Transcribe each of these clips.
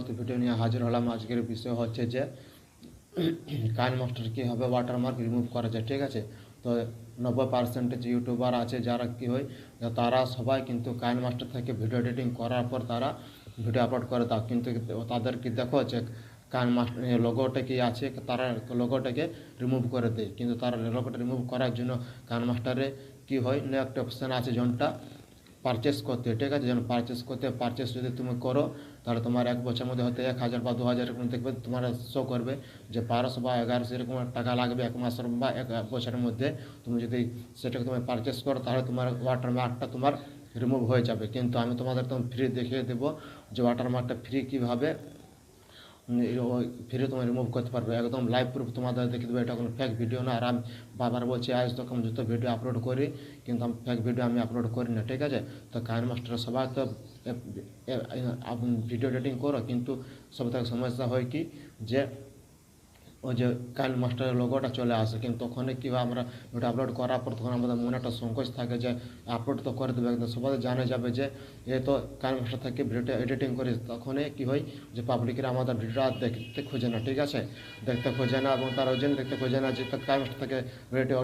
মতো ভিডিও নিয়ে হাজির হলাম। আজকের বিষয় হচ্ছে যে কাইন মাস্টার কীভাবে ওয়াটারমার্ক রিমুভ করা যায়। ঠিক আছে, তো 90% ইউটিউবার আছে যারা কী হয়, তারা সবাই কিন্তু কাইন মাস্টার থেকে ভিডিও এডিটিং করার পর তারা ভিডিও আপলোড করে দাও, কিন্তু তাদের কি দেখো যে কাইন মাস্টার লোগোটা কি আছে, তারা লোগোটাকে রিমুভ করে দেয়। কিন্তু তারা লোগোটা রিমুভ করার জন্য কাইন মাস্টারে কী হয় না, একটা অপশান আছে যেটা পারচেস করতে। ঠিক আছে, যেন পারচেস যদি তুমি করো তাহলে তোমার 1 বছরের মধ্যে হয়তো 1000 বা 2000 এরকম দেখবে তোমার শো করবে যে 1200 বা 1100 এরকম টাকা লাগবে 1 মাসের বা 1 বছরের মধ্যে। তুমি যদি সেটাকে তুমি পারচেস করো তাহলে তোমার ওয়াটারমার্কটা তোমার রিমুভ হয়ে যাবে। কিন্তু আমি তোমাদের তখন ফ্রি দেখিয়ে দেবো যে ওয়াটারমার্কটা ফ্রি কীভাবে ফ্রি তোমার রিমুভ করতে পারবে, একদম লাইভ প্রুফ তোমাদের দেখে দেবো। এটা কোনো ফেক ভিডিও না। আর আমি বারবার বলছি আজ তক আমি যত ভিডিও আপলোড করি কিন্তু আমি ফেক ভিডিও আমি আপলোড করি না। ঠিক আছে, তো কাইন মাস্টার সবাই তো ভিডিও এডিটিং করো, কিন্তু সব থেকে সমস্যা হয় কি যে ওই যে কাইন মাস্টারের লোগোটা চলে আসে, কিন্তু তখন কী হয় আমরা ভিডিও আপলোড করার পর তখন আমাদের মনে একটা সংকোচ থাকে যে আপলোড তো করে দেবে, একদম সবাই জানে যাবে যে এ তো কাইন মাস্টার থেকে ভিডিওটা এডিটিং করে। তখনই কী হয় যে পাবলিকেরা আমাদের ভিডিওটা দেখতে খোঁজে না। ঠিক আছে, দেখতে খোঁজে না এবং তার ওই জন্য দেখতে খোঁজে না যে কাইন মাস্টার থেকে ভিডিও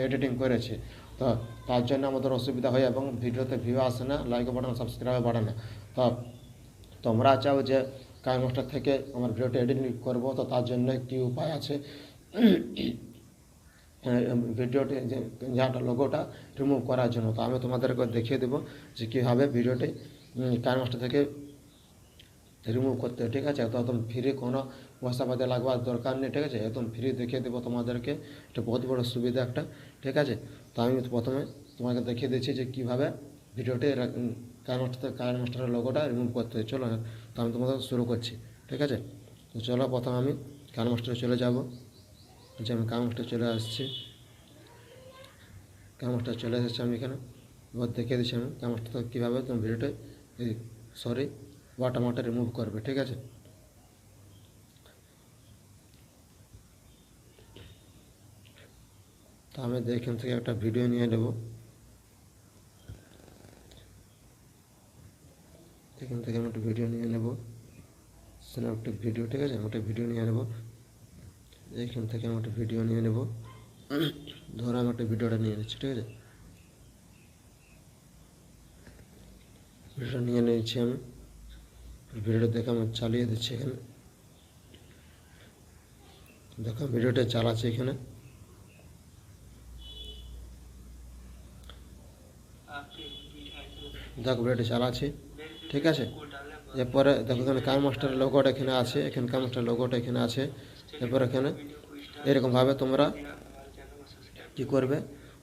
এডিটিং করেছে। তো তার জন্য আমাদের অসুবিধা হয় এবং ভিডিওতে ভিউ আসে না, লাইক বাড়ে না, সাবস্ক্রাইব বাড়ে না। তো তোমরা চাও যে কাইন মাস্টার থেকে আমার ভিডিওটা এডিটিং করবো, তো তার জন্য কী উপায় আছে ভিডিওটি যাটা লোগোটা রিমুভ করার জন্য। তো আমি তোমাদেরকে দেখিয়ে দেবো যে কীভাবে ভিডিওটি কাইন মাস্টার থেকে রিমুভ করতে হয়। ঠিক আছে, তো একদম ফ্রি, কোনো পয়সাপাতি লাগবার দরকার নেই। ঠিক আছে, একদম ফ্রি দেখিয়ে দেবো তোমাদেরকে। এটা বহুত বড় সুবিধা একটা। ঠিক আছে, তো আমি প্রথমে তোমাকে দেখিয়ে দিচ্ছি যে কীভাবে ভিডিওটি কাইন মাস্টারের লোগোটা রিমুভ করতে হয়। চলো, তো আমি তোমাদের শুরু করছি। ঠিক আছে, তো চলো প্রথমে আমি কাইন মাস্টারে চলে যাব। যে আমি কাইন মাস্টারে চলে আসছি, কাইন মাস্টারে চলে এসেছি আমি এখানে। এবার দেখিয়ে দিচ্ছি আমি কাইন মাস্টার থেকে কীভাবে তুমি ভিডিওটা ওয়াটারমার্কটা রিমুভ করবে। ঠিক আছে, তো আমি এখান থেকে একটা ভিডিও নিয়ে নেব। এখান থেকে আমি একটা ভিডিও নিয়ে নেব, স্ন্যাপটেক ভিডিও। ঠিক আছে, আমি একটা ভিডিও নিয়ে নেব। এইখান থেকে আমি একটা ভিডিও নিয়ে নেব। ধরো আমি একটা ভিডিওটা নিয়ে নিচ্ছি। ঠিক আছে, ভিডিওটা নিয়ে নিয়েছি আমি। ভিডিওটা দেখে আমি চালিয়ে দিচ্ছি এখানে। দেখো ভিডিওটা চালাচ্ছি এখানে। দেখো ভিডিওটা চালাচ্ছি। ঠিক আছে, এরপরে দেখো এখানে কাইন মাস্টারের লোগোটা এখানে আছে, এখানে কাইন মাস্টারের লোগোটা এখানে আছে। এরপর এখানে এরকমভাবে তোমরা কী করবে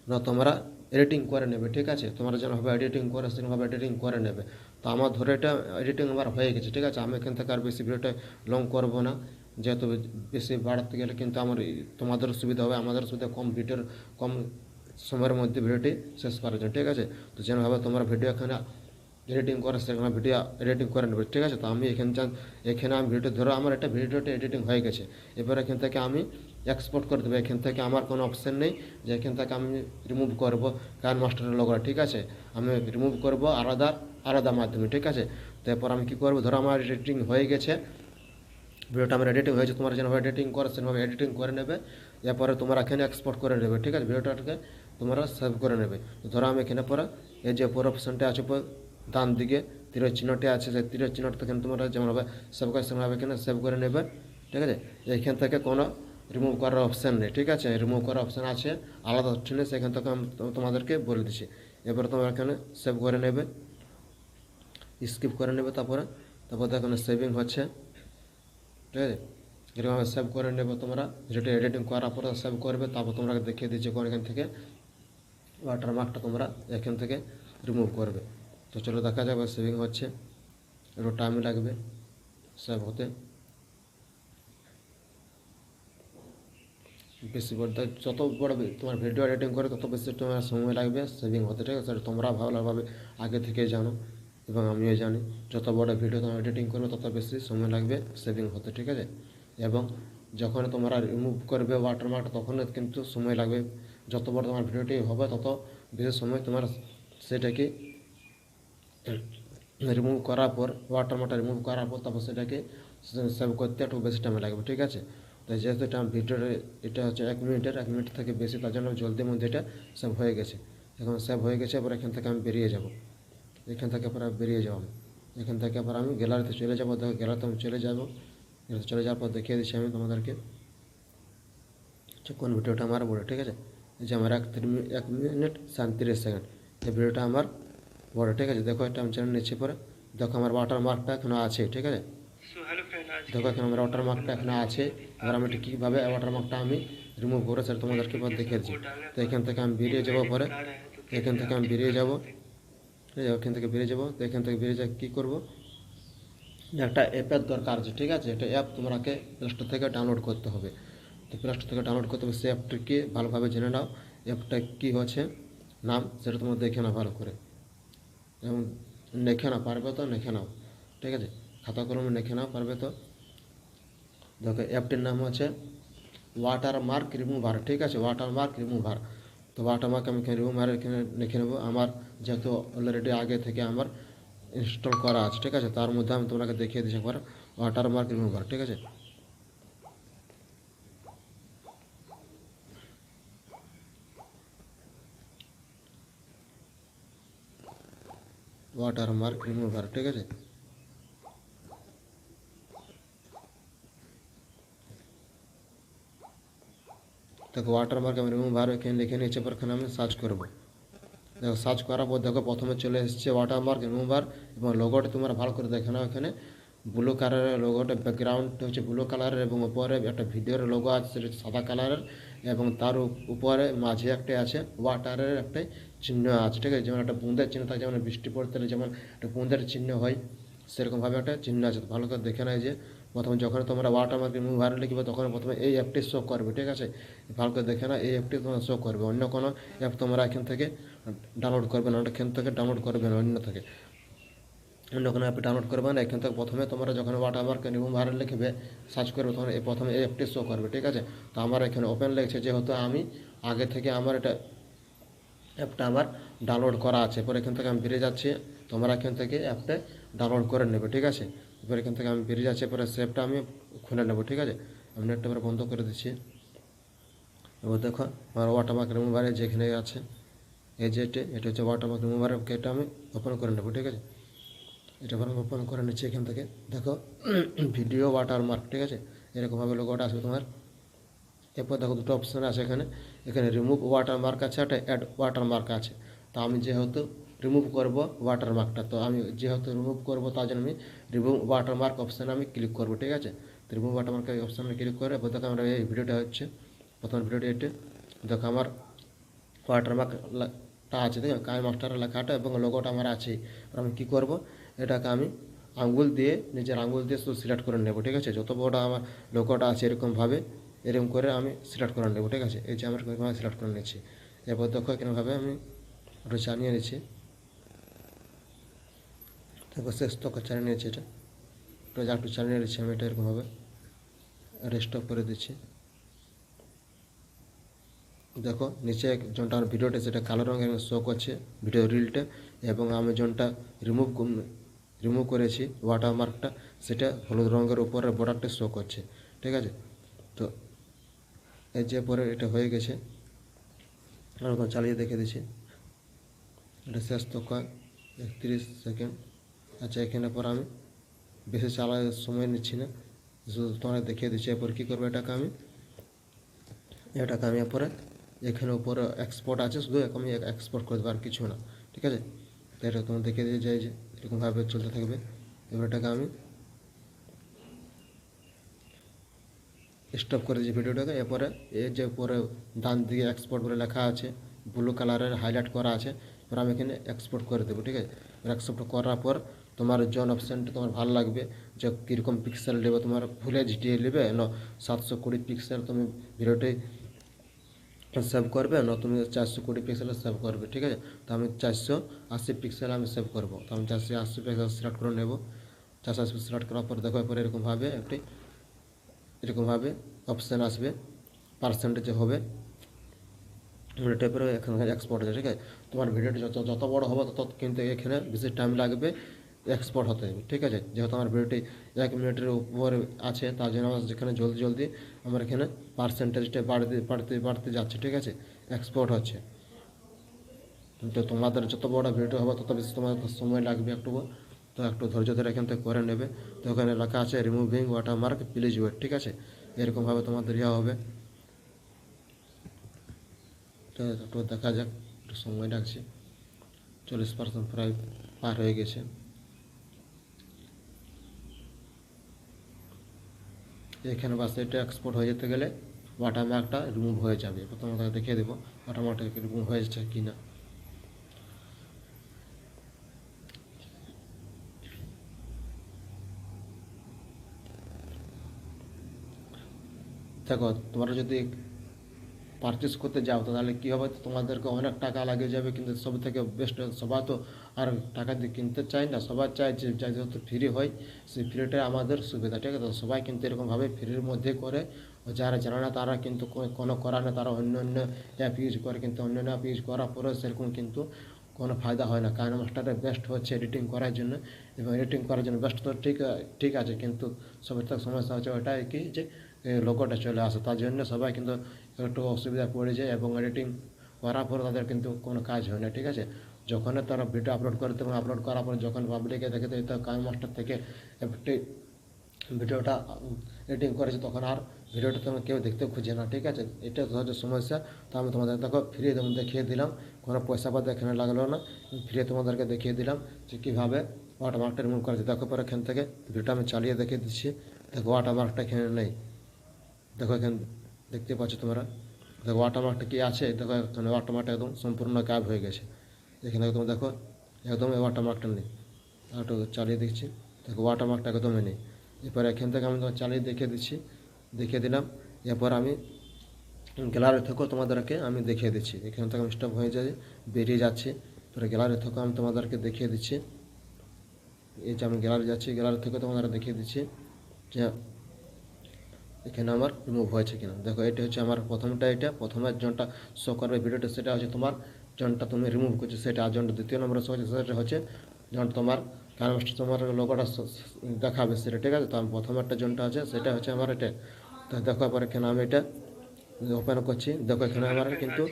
না, তোমরা এডিটিং করে নেবে। ঠিক আছে, তোমরা যেভাবে এডিটিং করে সেরকমভাবে এডিটিং করে নেবে। তো আমার ধরে এটা এডিটিং আমার হয়ে গেছে। ঠিক আছে, আমি এখান থেকে আর বেশি ভিডিওটা লং করব না, যেহেতু বেশি বাড়াতে গেলে কিন্তু আমার তোমাদের সুবিধা হবে, আমাদের সুবিধা কম সময়ের মধ্যে ভিডিওটি শেষ করার জন্য। ঠিক আছে, তো যেভাবে তোমরা ভিডিও এখানে এডিটিং করে সেরকম ভিডিও এডিটিং করে নেবে। ঠিক আছে, তো আমি এখানে আমি ভিডিও ধরো আমার একটা ভিডিওটা এডিটিং হয়ে গেছে। এবার এখান থেকে আমি এক্সপোর্ট করে দেবো। এখান থেকে আমার কোনো অপশান নেই যে এখান থেকে আমি রিমুভ করব কাইন মাস্টারের লোগোটা। ঠিক আছে, আমি রিমুভ করব আলাদা মাধ্যমে। ঠিক আছে, তারপর আমি কী করবো, ধরো আমার এডিটিং হয়ে গেছে, ভিডিওটা আমার এডিটিং হয়েছে, তোমার যেভাবে এডিটিং করে সেভাবে এডিটিং করে নেবে। এরপরে তোমরা এখানে এক্সপোর্ট করে নেবে। ঠিক আছে, ভিডিওটাকে তোমরা সেভ করে নেবে। তো ধরো আমি এখানে পরে এই যে পর অপশানটা আছে ডান দিকে তীরের চিহ্নটি আছে, সেই তীরের চিহ্নটা এখানে তোমরা যেমনভাবে সেভ করে সেভাবে এখানে সেভ করে নেবে। ঠিক আছে, এইখান থেকে কোনো রিমুভ করার অপশান নেই। ঠিক আছে, রিমুভ করার অপশান আছে আলাদা অপশানে, সেখান থেকে আমি তোমাদেরকে বলে দিচ্ছি। এবারে তোমরা এখানে সেভ করে নেবে, স্কিপ করে নেবে। তারপর এখানে সেভিং হচ্ছে। ঠিক আছে, এরকমভাবে সেভ করে নেবে তোমরা। যেটা এডিটিং করার পরে সেভ করবে, তারপর তোমরা দেখিয়ে দিচ্ছি কোন এখান থেকে ওয়াটারমার্কটা তোমরা এখান থেকে রিমুভ করবে। তো চলো দেখা যাবে সেভিং হচ্ছে, একটু টাইম লাগবে সেভ হতে। বেশি বড় যত বড় তোমার ভিডিও এডিটিং করে তত বেশি তোমার সময় লাগবে সেভিং হতে। ঠিক আছে, তোমরা ভালোভাবে আগে থেকে জানো এবং আমিও জানি, যত বড় ভিডিও তোমরা এডিটিং করবে তত বেশি সময় লাগবে সেভিং হতে। ঠিক আছে, এবং যখন তোমরা রিমুভ করবে ওয়াটারমার্ক তখন কিন্তু সময় লাগবে। যত বড় তোমার ভিডিওটি হবে তত বেশি সময় তোমার সেটাকে রিমুভ করার পর ওয়াটারমার্কটা রিমুভ করার পর তারপর সেটাকে সেভ করতে একটু বেশি টাইম লাগবে, ঠিক আছে। তো যেহেতু এটা ভিডিওটা এটা হচ্ছে 1 মিনিট থেকে বেশি, তার জন্য জলদির মধ্যে এটা সেভ হয়ে গেছে। এখন সেভ হয়ে গেছে, এবার এখান থেকে আমি বেরিয়ে যাব। এখান থেকে পরে বেরিয়ে যাব আমি, এখান থেকে আবার আমি গ্যালারিতে চলে যাব। দেখো গ্যালারিতে আমি চলে যাব, গ্যালারিতে চলে যাওয়ার পর দেখিয়ে দিচ্ছি আমি তোমাদেরকে কোন ভিডিওটা আমার বড়, ঠিক আছে। এই যে আমার 1 মিনিট 37 সেকেন্ড, এই ভিডিওটা আমার বড়, ঠিক আছে। দেখো এটা আমি চ্যানেল নিচ্ছি, পরে দেখো আমার ওয়াটারমার্কটা এখনো আছে, ঠিক আছে। দেখো এখন আমার ওয়াটারমার্কটা এখানে আছে। এবার আমি এটা কীভাবে ওয়াটারমার্কটা আমি রিমুভ করে সেটা তোমাদেরকে এবার দেখিয়ে দিচ্ছি। তো এখান থেকে আমি বেরিয়ে যাবো, পরে এখান থেকে আমি বেরিয়ে যাব, ঠিক আছে। এখান থেকে বেরিয়ে যাবো, তো এখান থেকে বেরিয়ে যা কী করবো, একটা অ্যাপের দরকার আছে, ঠিক আছে। এটা অ্যাপ তোমাকে প্লে স্টোর থেকে ডাউনলোড করতে হবে। তো প্লে স্টোর থেকে ডাউনলোড করতে হবে, সেই অ্যাপটাকে ভালোভাবে জেনে নাও। অ্যাপটা কী হচ্ছে নাম সেটা তোমরা দেখে নাও ভালো করে, এবং লিখে নাও, পারবে তো লিখে নাও, ঠিক আছে। খাতা কলমে লিখে নাও, পারবে তো। দেখো অ্যাপটির নাম হচ্ছে ওয়াটারমার্ক রিমুভার, ঠিক আছে, ওয়াটারমার্ক রিমুভার। তো ওয়াটারমার্ক আমি এখানে রিমুভার এখানে লিখে নেবো। আমার যেহেতু অলরেডি আগে থেকে আমার ইনস্টল করা আছে, ঠিক আছে, তার মধ্যে আমি তোমাকে দেখিয়ে দিচ্ছি একবার ওয়াটারমার্ক রিমুভার, ঠিক আছে। ওয়াটারমার্ক রিমুভার, ঠিক আছে। দেখো ওয়াটারমার্ক আমি রিমুভার এখানে লিখে নিয়েছি, পর এখানে আমি সার্চ করবো। দেখো সার্চ করার পর দেখো প্রথমে চলে এসেছে ওয়াটারমার্ক রিমুভার, এবং লোগোটা তোমরা ভালো করে দেখে নাও। এখানে ব্লু কালারের লোগোটা, ব্যাকগ্রাউন্ড হচ্ছে ব্লু কালারের, এবং উপরে একটা ভিডিওর লোগো আছে সেটা সাদা কালারের, এবং তার উপরে মাঝে একটা আছে ওয়াটারের একটা চিহ্ন আছে, ঠিক আছে। যেমন একটা বুঁদের চিহ্ন থাকে, যেমন বৃষ্টি পড়তে হলে যেমন একটা বুঁদের চিহ্ন হয়, সেরকমভাবে একটা চিহ্ন আছে। ভালো করে দেখে নেয় যে প্রথমে যখন তোমরা ওয়াটারমার্ক রিমুভার লিখবে তখন প্রথমে এই অ্যাপটি শো করবে, ঠিক আছে। ভালো করে দেখে না, এই অ্যাপটি তোমরা শো করবে, অন্য কোনো অ্যাপ তোমরা এখান থেকে ডাউনলোড করবে না, এখান থেকে ডাউনলোড করবে না, অন্য থেকে অন্য কোনো অ্যাপ ডাউনলোড করবে না। এখান থেকে প্রথমে তোমরা যখন ওয়াটারমার্ক রিমুভার লিখবে সার্চ করবে, তখন এই প্রথমে এই অ্যাপটি শো করবে, ঠিক আছে। তো আমার এখানে ওপেন লেগেছে, যেহেতু আমি আগে থেকে আমার এটা অ্যাপটা আমার ডাউনলোড করা আছে। এরপর এখান থেকে আমি বেরিয়ে যাচ্ছি, তোমরা এখান থেকে অ্যাপটা ডাউনলোড করে নেবে, ঠিক আছে। এবার এখান থেকে আমি বেরিয়ে যাচ্ছি, এরপরে সেভটা আমি খুলে নেবো, ঠিক আছে। আমি নেটটা এবার বন্ধ করে দিচ্ছি। এবার দেখো আমার ওয়াটারমার্ক রিমুভারে যেখানে আছে এই যে এটা হচ্ছে ওয়াটারমার্ক রিমুভার, এটা আমি ওপেন করে নেবো, ঠিক আছে। এটা আমি ওপেন করে নিচ্ছি। এখান থেকে দেখো ভিডিও ওয়াটারমার্ক, ঠিক আছে, এরকমভাবে লোগোটা আসবে তোমার। এরপর দেখো দুটো অপশান আছে এখানে, এখানে রিমুভ ওয়াটারমার্ক আছে, একটা অ্যাড ওয়াটারমার্ক আছে। তো আমি যেহেতু রিমুভ করব ওয়াটারমার্কটা, তো আমি যেহেতু রিমুভ করব তার জন্য আমি রিমুভ ওয়াটারমার্ক অপশানে আমি ক্লিক করব, ঠিক আছে। তো রিমুভ ওয়াটারমার্ক অপশানে ক্লিক করে এবার দেখো আমরা এই ভিডিওটা হচ্ছে প্রথম ভিডিওটা এটা দেখো আমার ওয়াটারমার্কটা আছে, দেখো কাই মাস্টারের লেখাটা এবং লোগোটা আমার আছে। আমি কী করব, এটাকে আমি আঙ্গুল দিয়ে নিজের আঙ্গুল দিয়ে শুধু সিলেক্ট করে নেব, ঠিক আছে। যত বড় আমার লোগোটা আছে এরকমভাবে এরকম করে আমি সিলেক্ট করে নেব, ঠিক আছে। এই যে আমার সিলেক্ট করে নিচ্ছি। এরপর দেখো এরকমভাবে আমি ওটা চালিয়ে নিচ্ছি। তারপর শেষ তক চালিয়ে নিয়েছি, এটা ওটা যা একটু চালিয়ে নিচ্ছি আমি, এটা এরকমভাবে রেস্টপ করে দিচ্ছি। দেখো নিচে যোনটা আমার ভিডিওটা সেটা কালো রঙের শো করছে ভিডিও রিলটা, এবং আমি যোনটা রিমুভ করেছি ওয়াটারমার্কটা সেটা হলুদ রঙের উপরে বর্ডারটা শো করছে, ঠিক আছে। তো এই যে পরে এটা হয়ে গেছে, আর চালিয়ে দেখে দিচ্ছি। এটা শেষ তো 31 সেকেন্ড। আচ্ছা এখানে পর আমি বেশি চালার সময় নিচ্ছি না, শুধু তোমার দেখিয়ে দিচ্ছি। এরপর কী করবো, এটাকে আমি এরপরে এখানে উপরে এক্সপোর্ট আছে, শুধু আমি এক্সপোর্ট করে দেবো আর কিছু না, ঠিক আছে। তো এটা তোমার দেখিয়ে দিয়ে যাই যে এরকমভাবে চলতে থাকবে। এবার এটাকে আমি স্টপ করে দিয়েছি ভিডিওটাকে। এরপরে এই যে উপরে ডান দিকে এক্সপোর্ট বলে লেখা আছে, ব্লু কালারের হাইলাইট করা আছে, এবার আমি এখানে এক্সপোর্ট করে দেবো, ঠিক আছে। এক্সপোর্ট করার পর তোমার জন অপশানটা তোমার ভালো লাগবে, যে কীরকম পিক্সেল নেবে, তোমার ফুল এইচডি নেবে না 720 পিক্সেল তুমি ভিডিওটি সেভ করবে, না তুমি 420 পিক্সেলে সেভ করবে, ঠিক আছে। তো আমি 480 পিক্সেল আমি সেভ করবো। তো আমি 480 পিক্সেল সিলেক্ট করে নেব। 480 সিলেক্ট করার পর দেখো এরপরে এরকমভাবে অপশান আসবে, পার্সেন্টেজে হবে টাইপের এখানে এক্সপোর্ট আছে, ঠিক আছে। তোমার ভিডিওটি যত বড় হবে তত কিন্তু এখানে বেশি টাইম লাগবে এক্সপোর্ট হতে হবে, ঠিক আছে। যেহেতু আমার ভিডিওটি 1 মিনিটের উপরে আছে, তার জন্য আমার যেখানে জলদি জলদি আমার এখানে পার্সেন্টেজটা বাড়তে বাড়তে বাড়তে যাচ্ছে, ঠিক আছে, এক্সপোর্ট হচ্ছে। তো তোমাদের যত বড় ভিডিও হবে তত বেশি তোমাদের সময় লাগবে একটু, তো একটু ধৈর্য ধরে এখান থেকে করে নেবে। তো ওখানে লেখা আছে রিমুভিং ওয়াটারমার্ক প্লিজ ওয়েট, ঠিক আছে, এরকমভাবে তোমাদের ইয়ে হবে। তো একটু দেখা যাক, একটু সময় লাগছে, 40% প্রায় পার হয়ে গেছে। এখানে বাস এটা এক্সপোর্ট হয়ে যেতে গেলে ওয়াটারমার্কটা রিমুভ হয়ে যাবে। এবার তোমাদের দেখিয়ে দেবো ওয়াটারমার্কটা রিমুভ হয়েছে কি না। দেখো তোমরা যদি পারচেস করতে যাও তো তাহলে কী হবে, তো তোমাদেরকে অনেক টাকা লাগিয়ে যাবে, কিন্তু সব থেকে বেস্ট সবাই তো আর টাকা দিয়ে কিনতে চায় না, সবাই চায় যে যেহেতু ফ্রি হয় সেই ফ্রিটা আমাদের সুবিধা, ঠিক আছে। তো সবাই কিন্তু এরকমভাবে ফ্রির মধ্যে করে, যারা জানে না তারা কিন্তু কোনো করার না, তারা অন্য অন্য অ্যাপ ইউজ করে, কিন্তু অন্য অন্য অ্যাপ ইউজ করার পরেও সেরকম কিন্তু কোনো ফায়দা হয় না। কারণ মাস্টারের বেস্ট হচ্ছে এডিটিং করার জন্য, এবং এডিটিং করার জন্য বেস্ট তো ঠিক আছে, কিন্তু সবের থেকে সমস্যা হচ্ছে ওটাই কি যে লোগোটা চলে আসে, তার জন্য সবাই কিন্তু একটু অসুবিধা পড়ে যায়, এবং এডিটিং করার পর তাদের কিন্তু কোনো কাজ হয় না, ঠিক আছে। যখন তারা ভিডিও আপলোড করে, তখন আপলোড করার পর যখন পাবলিকে দেখে দেয়, তো কাইন মাস্টার থেকে একটি ভিডিওটা এডিটিং করেছে, তখন আর ভিডিওটা তোমার কেউ দেখতে খুঁজে না, ঠিক আছে। এটা হচ্ছে সমস্যা। তো আমি তোমাদের দেখো ফ্রি দেখিয়ে দিলাম, কোনো পয়সা পাতি এখানে লাগলো না, ফ্রি তোমাদেরকে দেখিয়ে দিলাম যে কীভাবে ওয়াটারমার্কটা রিমুভ করেছে। দেখো পরে এখান থেকে ভিডিওটা আমি চালিয়ে দেখিয়ে দিচ্ছি। দেখো ওয়াটারমার্কটা এখানে নেই, দেখো এখানে দেখতে পাচ্ছ তোমরা, দেখো ওয়াটারমার্কটা কি আছে, দেখো এখানে ওয়াটারমার্কটা একদম সম্পূর্ণ গায়েব হয়ে গেছে। এখানে একদম দেখো একদম এই ওয়াটারমার্কটা নেই। একটু চালিয়ে দিচ্ছি, দেখো ওয়াটারমার্কটা একদমই নেই। এরপর এখান থেকে আমি চালিয়ে দেখিয়ে দিলাম। এরপর আমি গ্যালারি থেকেও তোমাদেরকে আমি দেখিয়ে দিচ্ছি। এখান থেকে আমি স্টপ হয়ে যাই, বেরিয়ে যাচ্ছি, পরে গ্যালারি থেকেও আমি তোমাদেরকে দেখিয়ে দিচ্ছি। এই যে আমি গ্যালারি যাচ্ছি, গ্যালারি থেকে তোমাদের দেখিয়ে দিচ্ছি যে এখানে আমার রিমুভ হয়েছে কিনা। দেখো এটা হচ্ছে আমার প্রথমটা, এটা প্রথমের জনটা শো করবে ভিডিওটা, সেটা হচ্ছে তোমার জনটা তুমি রিমুভ করছো সেটা। আর জনটা দ্বিতীয় নম্বরে শো হচ্ছে সেটা হচ্ছে জনটা তোমার কারণ তোমার লোগোটা দেখাবে সেটা, ঠিক আছে। তো আমি প্রথমেরটা জনটা আছে সেটা হচ্ছে আমার এটা। তো দেখো পর এখানে আমি এটা ওপেন করছি, দেখো এখানে আমার কিন্তু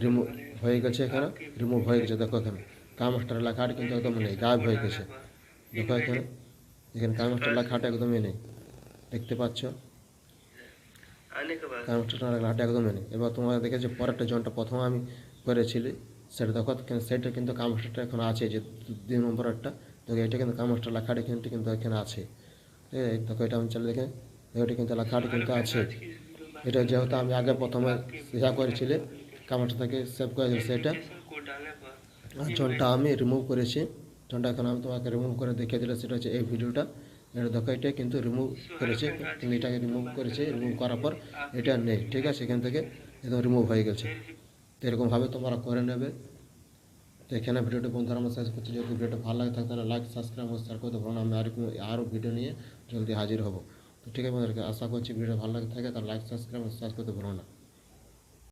রিমুভ হয়ে গেছে, এখানে রিমুভ হয়ে গেছে। দেখো এখানে কামাস্টার লেখাটা কিন্তু একদম নেই, গায়েব হয়ে গেছে। দেখো এখানে কামাস্টার লেখাটা একদমই নেই, দেখতে পাচ্ছ কামাস্টার লেখাটা একদমই নেই। এবার তোমরা দেখেছো পরেরটা জনটা প্রথমে আমি করেছিলি সেটা দেখো, সেটা কিন্তু কামাস্টারটা এখন আছে, যে 2 নম্বরেরটা। দেখো এটা কিন্তু কামাস্টার লেখাটা কিন্তু এখানে আছে, ঠিক আছে। দেখো এটা আমি চালিয়ে দেখে এটা কিন্তু লেখাটা কিন্তু আছে। এটা যেহেতু আমি আগে প্রথমে ইয়া করেছিলে কামারটা থেকে সেভ করেছি সেটা, আর জনটা আমি রিমুভ করেছি। জনটা এখন আমি তোমাকে রিমুভ করে দেখিয়ে দিলে, সেটা হচ্ছে এই ভিডিওটা। এটা দেখো এটা কিন্তু রিমুভ করেছে, কিন্তু এটাকে রিমুভ করেছে, রিমুভ করার পর এটা নেই, ঠিক আছে, এখান থেকে একদম রিমুভ হয়ে গেছে। তো এরকমভাবে তোমরা করে নেবে। তো এখানে ভিডিওটা বন্ধুরা আমরা শেষ করছি। যদি ভিডিওটা ভালো লাগে থাকে তাহলে লাইক সাবস্ক্রাইব ও শেয়ার করতে ভুলো না। আমি আরও ভিডিও নিয়ে জলদি হাজির হব। তো ঠিক আছে বন্ধুরা, আশা করছি ভিডিও ভালো লাগে থাকে তাহলে লাইক সাবস্ক্রাইব ও শেয়ার করতে ভুলো না।